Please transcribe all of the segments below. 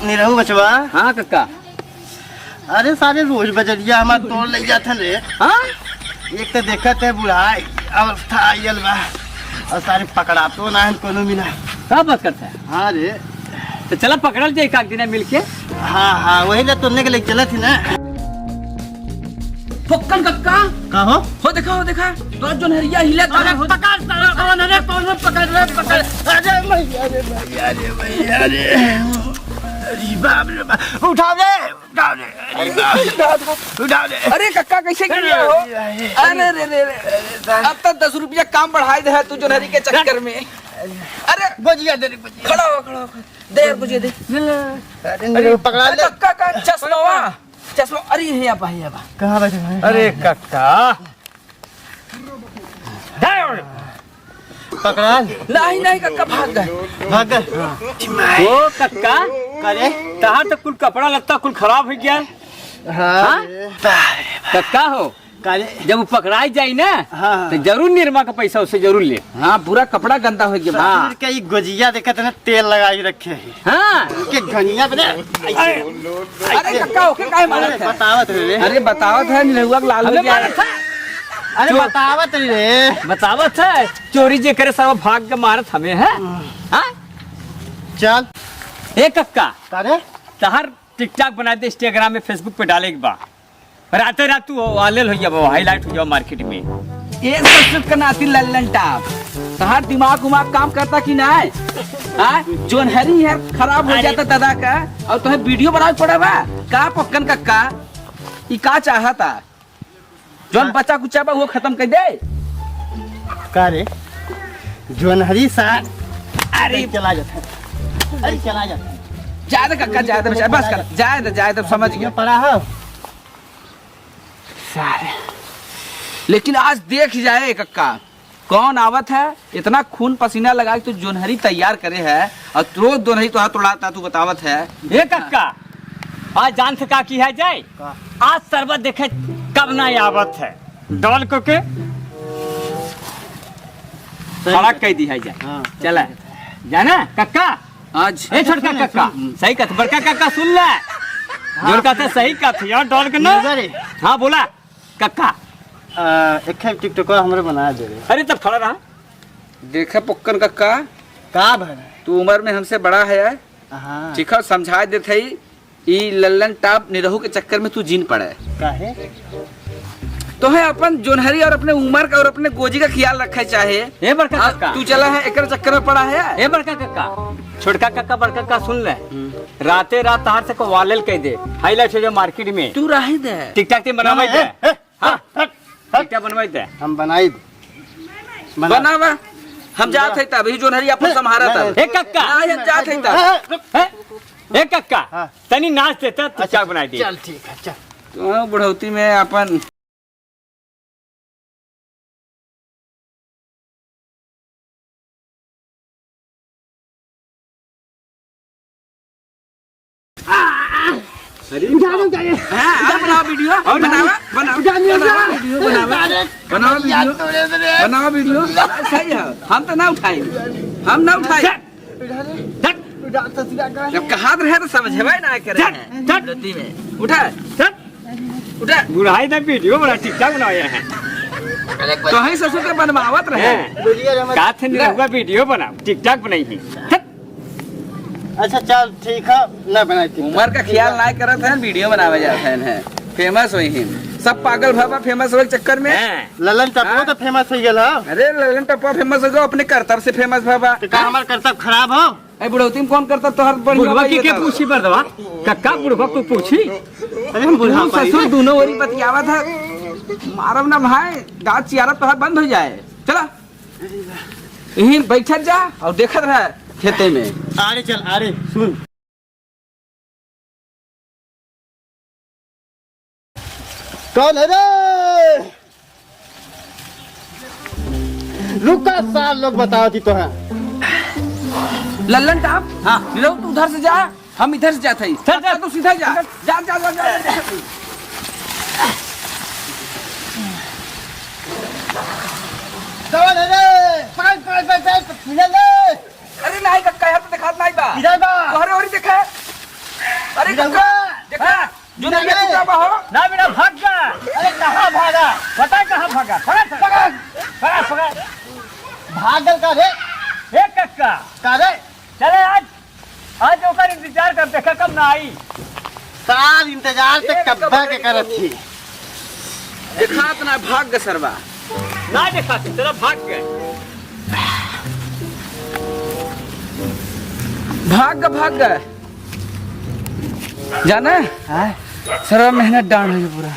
निरहू बचवा। हाँ कक्का। अरे सारे रोज बजरिया हमार तोड़ ले जाते रे। हाँ एक तो देखत है बुढ़ाई अवस्था आयल बा और सारे पकड़ा तो ना कोनो मिला। क्या बात करता है? हाँ रे। तो चला पकड़ल जाए एक दिन मिल के। हाँ वही ना तुमने के लिए चला थी ना। पक्कन कक्का का हो देखा तो जो नहरिया हिले तो पकड़ साला कौन है कौन पकड़ अरे भैया रे अरे बाप रे बाप उठाओ रे अरे बाप उठाओ रे। अरे कक्का कैसे कर रहे हो? अरे रे अब तक 10 रुपया काम बढ़ाई दे तू जो नहरी के चक्कर में। अरे गुजिया दे गुजिया खड़ा हो दे यार गुजिया दे। अरे पकड़ा ले कक्का का चश्मा अरे ये अब कहाँ बैठे हैं? अरे कक्का पकड़ा नहीं कक्का भाग गए। ओ कक्का करे तहां तो कुल कपड़ा लत्ता कुल खराब हो गया। हाँ कक्का हो करे जब वो पकड़ाई जाई ना हाँ। तो जरूर निरमा का पैसा उससे जरूर ले। हाँ पूरा कपड़ा गंदा हो गया। हाँ कई गुजिया देखते ना तेल लगाई रखे है। हाँ के घनिया बने। अरे कक्का ओके काहे मारत है? बतावत रे। अरे बतावत है निरहुआ लाल हो गया। अरे बतावत रे। बतावत है चोरी जे करे सब भाग के मारत हमें है। हाँ चल ए कक्का करे तहर टिकटॉक बना दे इंस्टाग्राम में फेसबुक पे डाले के बा राते रात तू वायरल हो जाओ हाईलाइट हो जाओ मार्केट में। ये सब करनाती लल्लन टाप तहार दिमाग उमाग काम करता कि नहीं? हाँ जोन हरी है खराब हो जाता दादा का और तुम्हें वीडियो बनाना पड़ा बा का पक्कन कक्का ये का चाहता जोन बच्चा कुचा बा वो खत्म कर दे। करे जोनहरी सा अरे चला जाता अरे चला जाता ज्यादा कक्का ज्यादा बस कर ज्यादा समझ गया पड़ा हो सारे। लेकिन आज देख जाए कक्का कौन आवत है इतना खून पसीना लगा के तू जोनहरी तैयार करे है और रोज दोनहरी तो हाथ उड़ाता तू बतावत है। ए कक्का आज जान से का की है जाए आज सरबत देखे कब ना आवत है डॉल को के खड़ा कह दी है जाए। हाँ। चला जाना कक्का आज ए छोटका कक्का सही कथ बड़का कक्का सुन ले जोर का सही कथ यार डॉल के ना। हाँ बोला कक्का एक टिकटॉक हमरे बना दे रे। अरे तब खड़ा रहा देखा पक्कन कक्का का भर तू उम्र में हमसे बड़ा है। हाँ चिखा समझा देते ही लल्लन टाप निरहू के चक्कर में तू जीन पड़ा है। काहे तो है अपन जोनहरी और अपने उम्र का और अपने गोजी का ख्याल रखे चाहे। ए बड़का कक्का तू चला है एक चक्कर में पड़ा है। ए बड़का कक्का छोटका कक्का बड़का कक्का सुन ले राते रात तार से को वायरल कह दे हाईलाइट हो जाए मार्केट में तू रही दे टिकटॉक ते बनवाई दे। हां टिकटॉक बनवाई दे हम बनाई बनावा हम जात है तब ही जोनहरी अपन संभारा तब। ए कक्का हम जात है तब। ए कक्का तनी नाच देता टिकटॉक बनाई दे। चल ठीक है चल तो बुढ़ौती में अपन बनाओ वीडियो बनाओ वीडियो सही है। हम तो ना उठाए जब कहा रहे तो समझे ना करे में उठा बुढ़ाई ना वीडियो बना टिकटॉक बनाया है तो ही ससुर के बनवावत रहे का थे निरहुआ वीडियो बना टिकटॉक बनाई है। अच्छा चल ठीक है ना बनाई उम्र का ख्याल ना करत है वीडियो बनावे जाते हैं फेमस हुई ही सब पागल भाबा फेमस हो चक्कर में। ललन टप्पो तो फेमस हो गया। अरे ललन टप्पा फेमस हो गया अपने करतब से फेमस भाबा का हमार करतब खराब हो। ए बुढ़ौती में कौन करतब तो हर बुढ़वा की पूछी पर दवा कक्का बुढ़वा को पूछी। अरे हम बुढ़ा ससुर दोनों ओरी बतियावा था मारब ना भाई दांत चियारा तो बंद हो जाए। चला यहीं बैठत जा और देखत रह खेते में। अरे चल अरे सुन कौन है रे? रुका साल लोग बताओ थी तो है लल्लन टाप। हाँ निरहू तू उधर से जा हम इधर से जाते हैं तू सीधा जा जा जा जा, जा, जा। कौन है रे? पकड़ ले। अरे नहीं कक्का यहाँ तो दिखात नहीं बा इधर बा तोहरे ओरी देखा भागल का रे ए कक्का का रे चले आज ओकर इंतजार कर देखा कब ना आई। साल इंतजार से कब्बा के करत थी। देखा अपना भाग ग सरवा ना देखा तेरा भाग गए। भाग ग जाना सरवा मेहनत डांड है पूरा।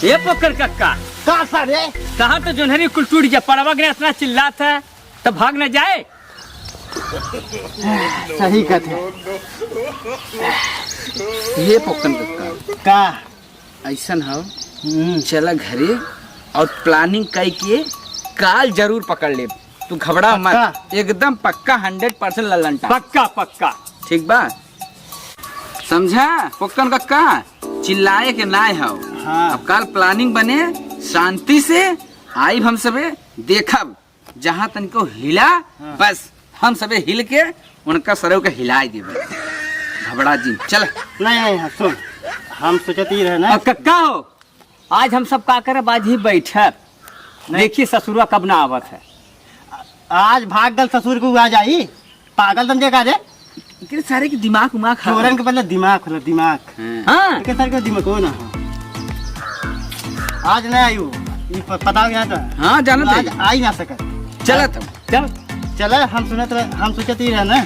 ये पोकर कक्का का सारे कहाँ तो जोनहरी कुल टूट जा पड़वा गया इतना चिल्लाता है तो भाग न जाए। सही कहते ये पोकन कक्का का ऐसन हो चला घरे और प्लानिंग कई के काल जरूर पकड़ ले। तू घबरा मत एकदम पक्का 100% ललंटा पक्का पक्का ठीक बा समझा पोकन कक्का चिल्लाए के ना हो। हाँ। अब काल प्लानिंग बने शांति से आई हम सबे देखब जहाँ तनिको हिला हाँ। बस हम सबे हिल के उनका सरव के हिलाई देवे घबरा जी चल। नहीं सुन हम सोचते ही रहे ना और कक्का हो आज हम सब का करे आज ही बैठक देखिए ससुरा कब ना आवत है। आज भाग गल ससुर को आ जाई पागल समझे का रे इनके सारे के दिमाग उमाग चोरन के पहले दिमाग खोलो दिमाग हाँ इनके सर के दिमाग हो ना आज नहीं आयु ये पता हो गया था। हाँ जाना आज आ ही ना सके चला तब चल चले हम सोचते ही रहे ना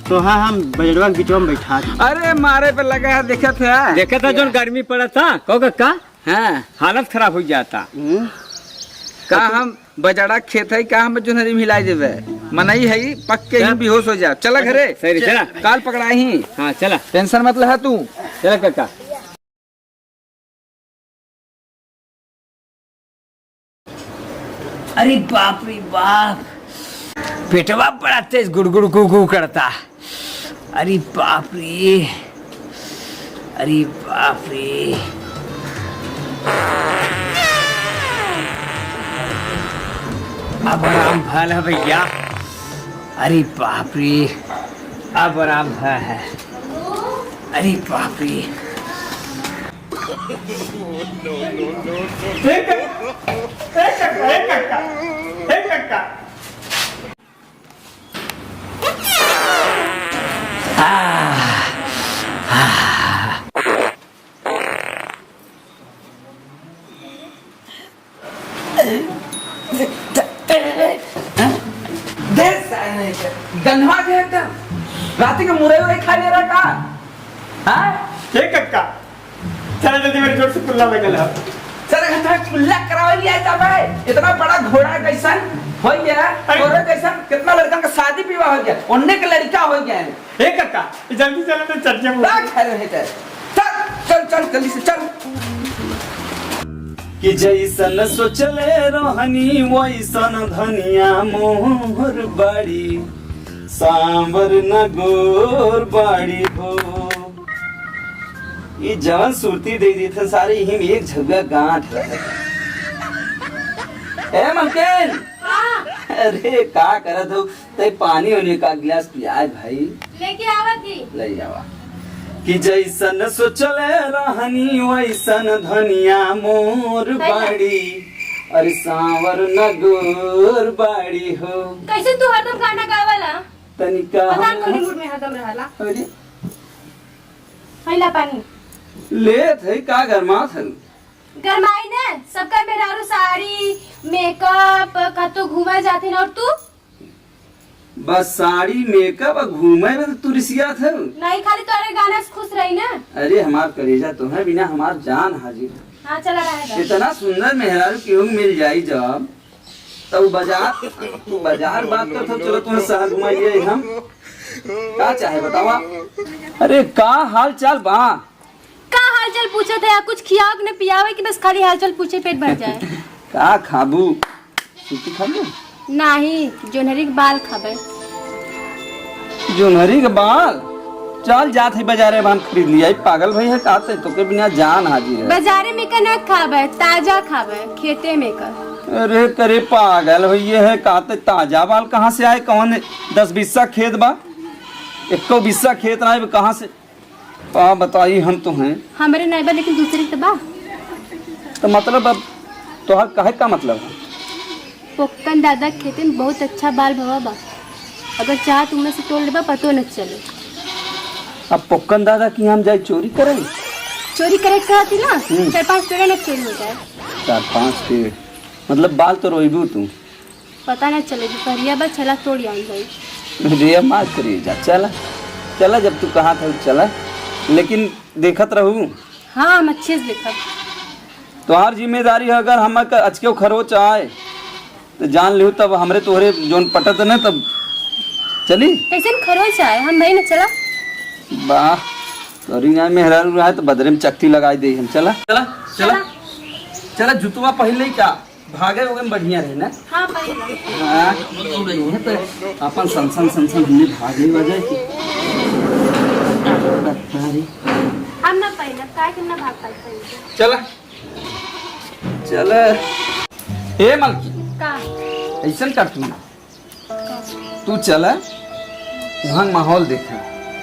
तो हाँ हम बजड़वा के बीचवा में बैठा दी। अरे मारे पे लगा है देखा था जो गर्मी पड़ा था कहो कक्का हाँ हालत खराब हो जाता। का हम बजड़ा खेत है का हम जो नरी मिलाई देवे मनई है पक्के ही बेहोश हो जा चला घरे सही चला काल पकड़ा ही। हाँ चला टेंशन मत लहा तू चला कक्का। अरे बाप रे बाप पेटवा बड़ा तेज गुड़गुड़ गुगु करता। अरे बाप रे अरे बाप रे अब आराम भल है भैया। अरे बाप रे अब आराम भल है। अरे बाप रे गन्हा के एकदम रात के मुरई उरई खा ले रहा का हाँ ठीक कक्का चला जल्दी मेरे जोर से कुल्ला लगल है। सारा घंटा कुल्ला करावा लिया था भाई इतना बड़ा घोड़ा कैसन हो गया घोड़ा कैसन कितना लड़का का शादी विवाह हो गया उनने के लड़का हो गया ए कक्का जल्दी चलो तो चर्चा में क्या खा रहे थे चल चल जल्दी से चल कि जैसन सोचले रोहनी वैसन धनिया मोहर बाड़ी सांबर न गोर बाड़ी हो। ये जवन सुरती दे दी थे सारे हिम एक झगड़ा गांठ रहे। ए मलकिन अरे का करत हो ते पानी होने का गिलास पियाज भाई लेके आवत थी ले जावा कि जैसन सोचले रहनी वैसन धनिया मोर बाड़ी अरे सांवर न गोर बाड़ी हो। कैसे तू हरदम गाना गावला तनिका पता कोनी मूड में हरदम रहला। अरे पहिला पानी ले थे का गरमा थन गरमाई ने सबका मेहरारू साड़ी मेकअप कतो घूमे जाते ना और तू बस साड़ी मेकअप घूमे में तो तुरसिया थे। नहीं खाली तोरे गाने से खुश रही ना। अरे हमार कलेजा तो है बिना हमार जान हाजिर। हाँ चला रहेगा इतना सुंदर मेहरारू क्यों मिल जाई जब तब बाजार बात कर तो चलो तुम्हें शहर घुमाइए हम क्या चाहे बतावा। अरे का हाल चाल बा का हालचाल पूछे थे या कुछ खियाओ ने पियावे कि बस खाली हालचाल पूछे पेट भर जाए। का खाबू सूती खाबू नहीं जोनहरी के बाल खाबे जोनहरी के बाल चल जात है बाजारे बान खरीद लिया पागल भाई है काते तो के बिना जान हाजिर है। बाजारे में का न खाबे ताजा खाबे खेते में का। अरे करे पागल भैया है काते ताजा बाल कहाँ से आए कौन 10 बिस्सा खेत बा 1 बिस्सा खेत आए कहाँ से बताई हम तो हैं हमारे नहीं बा लेकिन दूसरे के बा। तो मतलब अब तोहर कहे का मतलब है पोक्कन दादा के खेते में बहुत अच्छा बाल भवा बा। अगर चाह तुम से तोड़ लेबा पतो न चले। अब पोक्कन दादा की हम जाए चोरी करें? चोरी करे कहती ना 4-5 पेड़ न चोरी हो जाए। 4-5 पेड़ मतलब बाल तो रोइबू तू। पता न चले दुपहरिया बा चला तोड़ आई गई। रे मार करिए जा चला चला जब तू कहा था चला, लेकिन देखत रहू। हाँ हम अच्छे से देखब। तुम्हार जिम्मेदारी है, अगर हम अचके खरोच आए तो जान लियो, तब हमरे तोहरे जोन पटत न तब चली। कैसे खरोच आए हम भाई न चला। वाह तोरी यहाँ मेहरारू रहा है तो बदरे में चक्ति लगाई दे हम। चला चला चला चला जुतवा पहले ही क्या भागे होगे में बढ़िया रहे ना। हाँ भाई हाँ तो अपन संसन संसन हमने भागे वजह की हम ना पहले काय के ना भाग पाए। चला चला ए मलकी का ऐसा कर तू चला वहाँ माहौल देखे,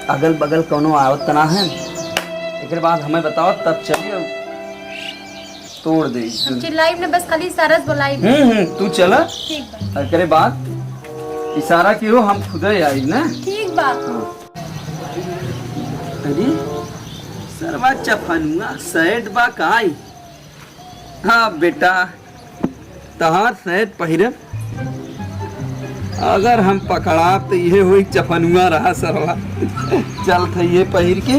अगल बगल कोनो आवत ना है, एक बाद हमें बताओ तब चलिए तोड़ दे। हम चिल्लाई ने बस खाली सरस बुलाई। तू चला ठीक बा। एकरे बाद इशारा कियो हम खुद ही आई ना। ठीक बा। अरे सरवा चफनुआ सैड बा काई। हाँ बेटा तहार सैड पहिरब, अगर हम पकड़ा तो ये हुई चफनुआ रहा सरवा। चल था ये पहिर के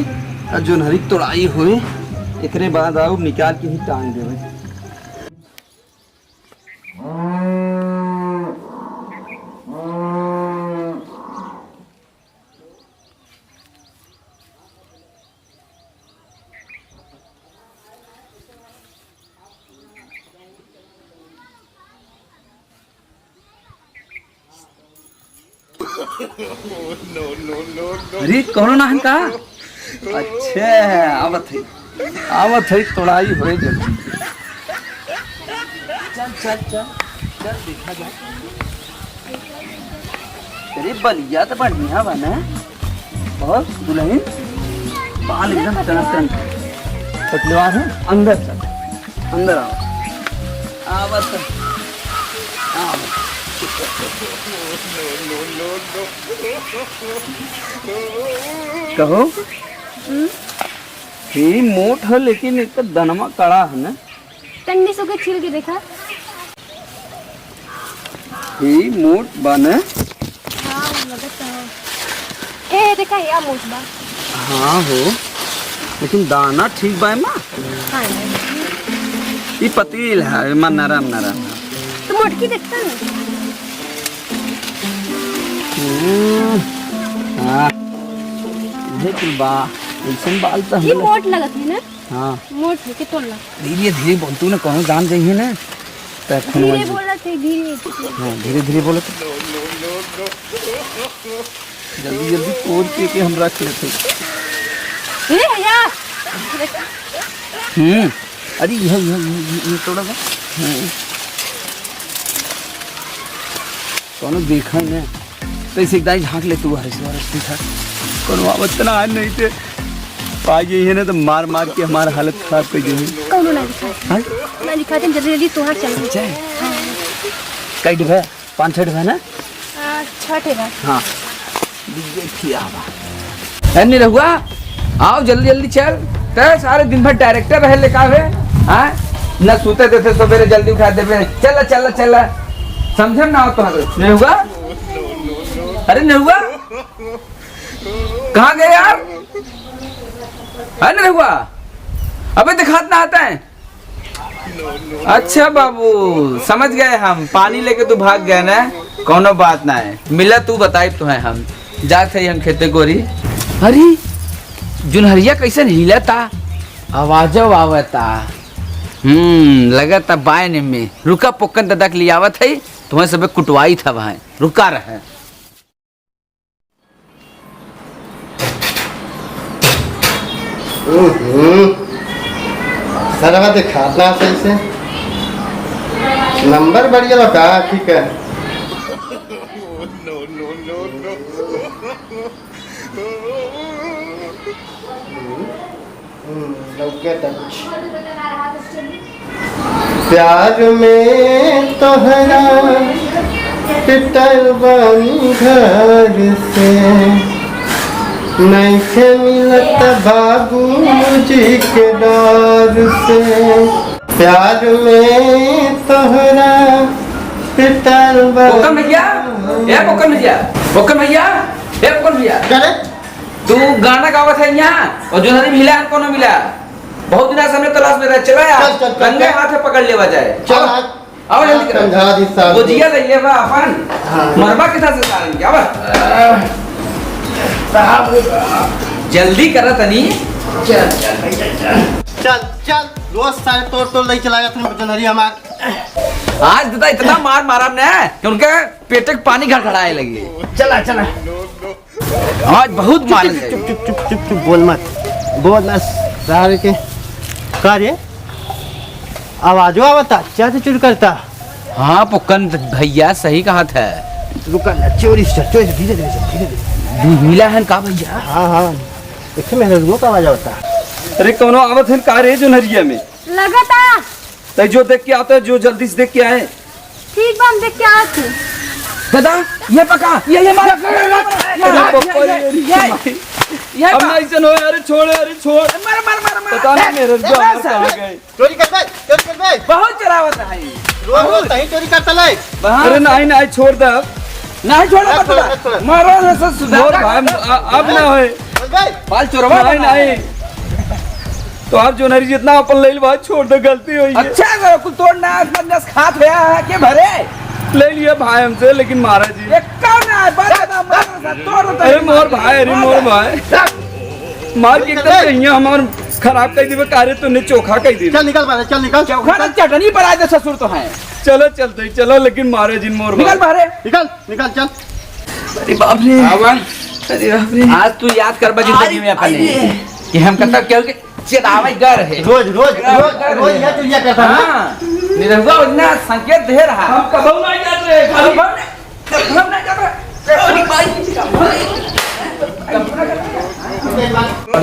और जो हरी तोड़ाई हुई एकरे बाद आओ निकाल के ही टांग देवे। अरे कौन ना का? अच्छा आवत है तोड़ाई हो गई। चल चल चल चल देखा जाए। अरे बलिया तो बढ़िया बना बहुत दुल्हन बाल एकदम टन पतलेवार है। अंदर चल अंदर आओ आवत आवत कहो ही मोट है लेकिन एक दनमा कड़ा है ना। तन्नी सो के छील के देखा। ही मोट बने। हाँ लगत है। ए देखा या मोट बा। हाँ हो लेकिन दाना ठीक बा माँ। हाँ ये पतील है माँ नरम नरम। तो मोटकी देखता ना। हाँ लेकिन बा ऐसन बाल तो ये मोट लगत है ना। हाँ मोट है के तोड़ना। धीरे धीरे बोल तू ना कौन जान जाइए ना तो धीरे बोला थे धीरे। हाँ धीरे धीरे बोलो तो जल्दी जल्दी तोड़ के हम रख लेते। धीरे भैया। अरे ये थोड़ा सा कौन देखा ही ना तो इसे एक दाई झाँक ले तू हर कौन आवत ना आज नहीं थे पाई गई है ना तो मार मार के हमारा हालत खराब कर दी। कौन ना दिखा ना दिखाते जल्दी जल्दी तो हाथ चल जाए। कई डिब्बा 5-6 डिब्बा ना। 6 डिब्बा। हाँ देखिए नहीं रहुआ आओ जल्दी जल्दी चल। ते सारे दिन भर डायरेक्टर रहे लेका है हाँ न सूते थे सवेरे जल्दी उठा दे। चल चल चल समझम ना हो तो नहीं हुआ। अरे नहीं हुआ कहाँ गए यार है नहीं हुआ। अबे दिखात ना आता है। अच्छा बाबू समझ गए हम पानी लेके तू भाग गए ना कोनो बात ना है मिला तू बताई तो है हम जाते ही हम खेते गोरी। अरे जुनहरिया कैसे हिला था आवाज आवता लगा था बायने में रुका पोक्कन दादा के लिए आवत है तुम्हें सब कुटवाई था वहाँ रुका रहे। सरवा दिखाता सही से नंबर बढ़िया बता। ठीक है लौके तक प्यार में तोहरा पिटल बानी घर से नहीं से मिलत बाबू जी के डर से प्यार में तोहरा पिटल बोकन भैया ए बोकन भैया बोकन भैया ए बोकन भैया करे तू गाना गावत है यहाँ और जो नहीं मिला हमको न मिला बहुत दिन से हमने तलाश में रह चला यार चल, चल, गंगे चल। हाथ में पकड़ लेवा जाए चल आओ जल्दी करो समझा दी साहब वो जिया लइए बा अपन हाँ। मरबा के साथ से सारन क्या बा जल्दी करा तनी चल चल रोज सारे तोड़ तोड़ ले चला जाते हैं जनहरी हमार आज दादा इतना मार मारा हमने कि उनका पेट के पानी घड़घड़ाए लगी चला चला आज बहुत मार चुप चुप चुप चुप चुप बोल मत सारे के कार्य आवाजो आवता क्या से चोरी करता हाँ पुक्कन भैया सही कहा था रुका ना चोरी से धीरे धीरे धीरे धीरे मिला है का भैया हाँ हाँ इससे मेरे रुको का आवाज आवता अरे कौनो आवत है का रे जो नरिया में लगता तै जो देख के आता है जो जल्दी से देख के आए ठीक बा हम देख के आते हैं। दादा ये पका ये मार अब नहीं चलो अरे छोड़ मार मार मार मार पता नहीं मेरे जो कहाँ गए चोरी कर भाई बहुत चरावत है रोज रोज कहीं चोरी करता ले अरे नहीं छोड़ दे अब नहीं छोड़ा छोड़ा। मारो ना सब और सुधार भाई अब ना होए बोल भाई बाल चोरवा नहीं तो आप जो नरी जितना अपन ले बात छोड़ दो गलती हुई है अच्छा करो कुल तोड़ना नस खात होया है के भरे ले लिया भाई हमसे लेकिन महाराज जी एक कौन है बात तोड़ अरे मोर भाई मार के एकदम कहीं हमार खराब कर दी कार्य तो ने चोखा कर दी चल निकल बाहर चल निकल चौखा चटनी पर आए ससुर तो है चलो चलते चलो लेकिन महाराज जी मोर निकल भरे निकल निकल चल अरे बाप रे आवन अरे बाप रे आज तू याद कर जिंदगी में अपने कि हम कहता क्यों कि चेतावे गर है रोज रोज रोज रोज ये चुरिया करता है हाँ निरहुआ उतना संकेत दे रहा हम कब नहीं जाते रहे खाली हम नहीं कर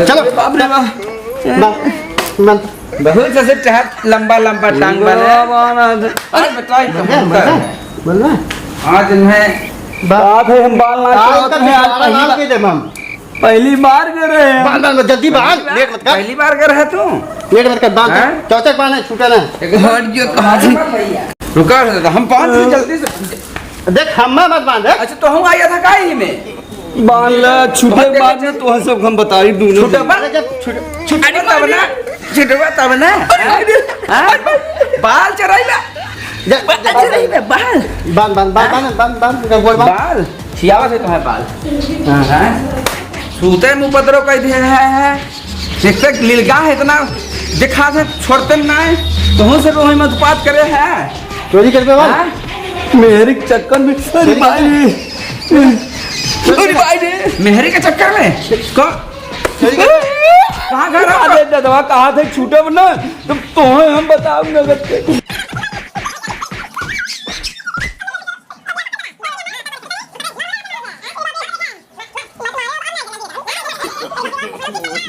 चलो बाप रे बाप बंद बहुत से टहत लंबा लंबा टांग वाले अरे बताइए बोल ना आज इन्हें बात है हम बाल ना चाहते हैं आज बाल के दे हम पहली बार कर रहे हैं बाल बाल जल्दी बाल लेट मत कर पहली बार कर रहा तू लेट मत कर बाल हाँ? चौचक बाल है छूटा ना हट जो कहां से रुका हम पांच मिनट जल्दी से देख हम्मा मत बांध अच्छा तो हम आया था काहे में बाल छूटे बाद में तो सब हम बता रही दोनों छूटा बाल जब अरे तब ना छूटा तब ना हाँ? बाल चराइला बाल बांध बांध बांध बांध बांध गोल बांध बाल खियावा से तुम्हारे बाल हाँ सूते मुंह पत्रों कह दे है देख तक लीलगा है इतना दिखा से छोड़ते ना तो हम से रोही मत बात करे है चोरी कर पे बाल हाँ? मेरे चक्कर में अरे भाई अरे भाई रे मेहरी के चक्कर में कहाँ घर अरे दवा कहा थे छूटे ना तो हम बताओ नगद के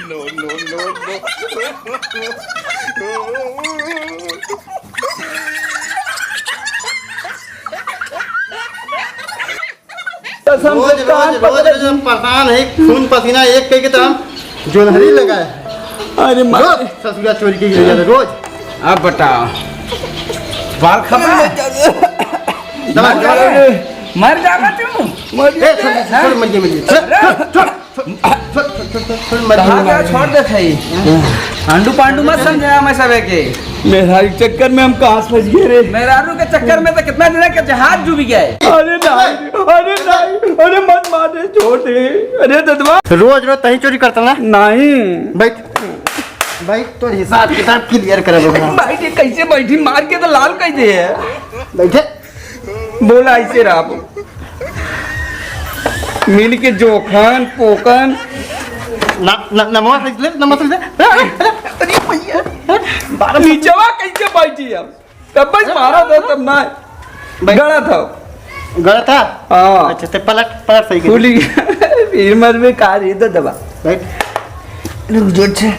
रोज रोज रोज रोज हम परेशान है खून पसीना एक कह के तो हम जोनहरी लगाए अरे रोज ससुरा चोरी की गिर जाते रोज अब बताओ बाल खबा मर जाएगा तू ए छोड़ मत मत छोड़ कहाँ छोड़ दे भाई आंडू पांडू मत समझा मैं सब के मेरा चक्कर में हम कहाँ फंस गए रे मेहरारू के चक्कर में तो कितना दिन के जहाज डूब गए अरे नहीं अरे मत मारे छोड़ दे अरे ददवा रोज रोज तही चोरी करता ना नहीं बैठ भाई तो हिसाब किताब क्लियर कर भाई ये कैसे बैठी मार के तो लाल कह दे बैठे बोला ऐसे रहा मिल के जोखन पोकन नमस्ते नीचवा कैसे बैठी अब तब बस मारा था तब ना गड़ा था गड़ा था हाँ अच्छा ते पलट पलट सही खुली फिर मत में कार इधर दबा बैठ रुक जोर से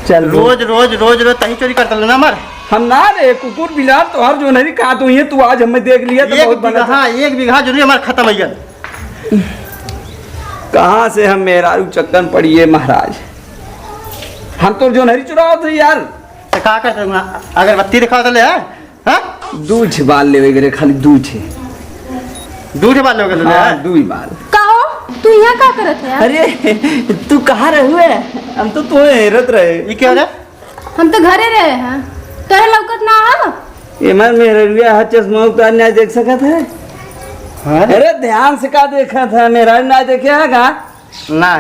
चल रोज रोज रोज रोज तही चोरी करता ना मर। हम ना रे कुकुर बिलार तोहर जो नहीं कहा तो ये तू आज हमें देख लिया तो बहुत बना था। 1 बीघा जरूरी हमारा खत्म हो गया। कहाँ से हम मेहरारू चक्कर पड़िए महाराज। हम तो जो नहीं चुराओ थे यार। तो कहा करते अगरबत्ती दिखा दे हाँ दूध बाल ले वगैरह खाली दूध बाल लोग हाँ दूध बाल। कहो तू यहाँ क्या करत है यार? अरे तू कहाँ रहे हम तो तुम्हें हैरत रहे। ये क्या हो रहा है? हम तो घरे रहे हैं तोरे लौकत ना हो। ये मन मेहरुआ चश्मा उतार नहीं देख सका था। अरे ध्यान से का देखा था मेरा ना देखे है का ना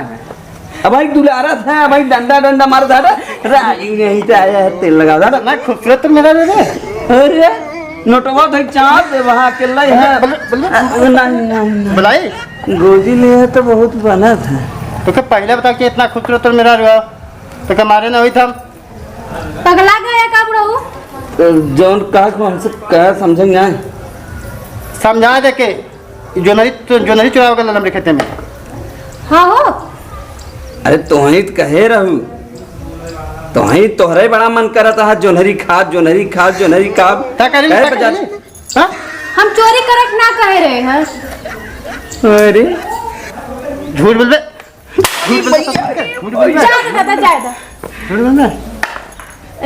अब भाई दुलारा था भाई डंडा डंडा मार था राई नहीं तो आया है तेल लगा था ना खूबसूरत तो मेरा दे। अरे नोटवा था चाँद दे वहाँ के लाई है नहीं बुलाई गोदी ले है तो बहुत बना था। तो क्या पहले बता कि इतना खूबसूरत तो मेरा रहा तो क्या मारे ना हुई था। पगला गया का बुढ़ऊ? तो जौन कहा को हमसे कहा समझेंगे समझा दे के जो नहीं चुरा होगा लंबे खेते में। हाँ हो अरे तोही कहे रहू तोही तोहरे बड़ा मन करता है जोनहरी खाद क्या करेंगे हाँ? हम चोरी करक ना कह रहे हैं। अरे झूठ बोल बे दादा जायदा झूठ बोल बे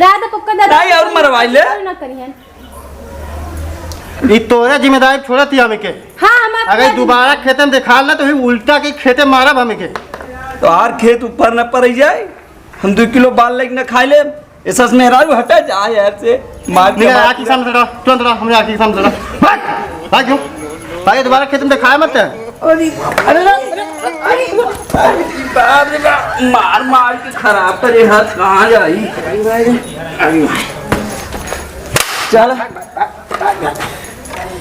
राधा पक्का दादा नहीं और मरवाई ले। ना करिए। ये तोरा जिम्मेदारी छोड़ा थी हमें के। हाँ हम अगर दोबारा खेते में दिखा ना तो उल्टा के खेते मारा हमें के। तो आर खेत ऊपर न पड़ जाए हम 2 किलो बाल लेके न खाई ले ऐसा मेहरारू हटा जा यार से मार के आखिर सामने रहो तुरंत रहो हमने आखिर सामने रहो भाग क्यों भाई दोबारा खेत में दिखाया मत। अरे बाप रे बाप मार मार के खराब करे हाथ कहाँ जाई चल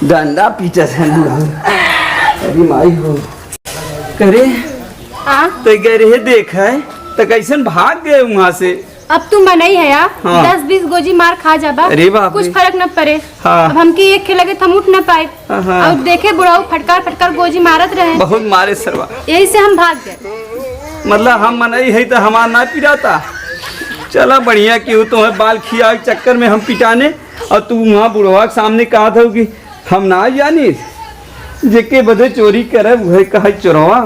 डंडा पीछे से अरे माई हो करे हाँ तो गए देख है तो कैसन भाग गए वहाँ से। अब तुम बनाई है यार हाँ। 10-20 गोजी मार खा जाबा। अरे बाप कुछ रे। फर्क न पड़े। हाँ। अब हमकी एक खेल लगे हम उठ न पाए हाँ। और देखे बुढ़ाऊ फटकार गोजी मारत रहे बहुत मारे सरवा यही से हम भाग गए। मतलब हम मनई है तो हमार ना पिटाता। चला बढ़िया क्यों तुम्हें बाल खिया के चक्कर में हम पिटाने और तू वहाँ बुढ़वा के सामने कहा था कि हम ना जानी जेके बदे चोरी करे वही कहा चोरवा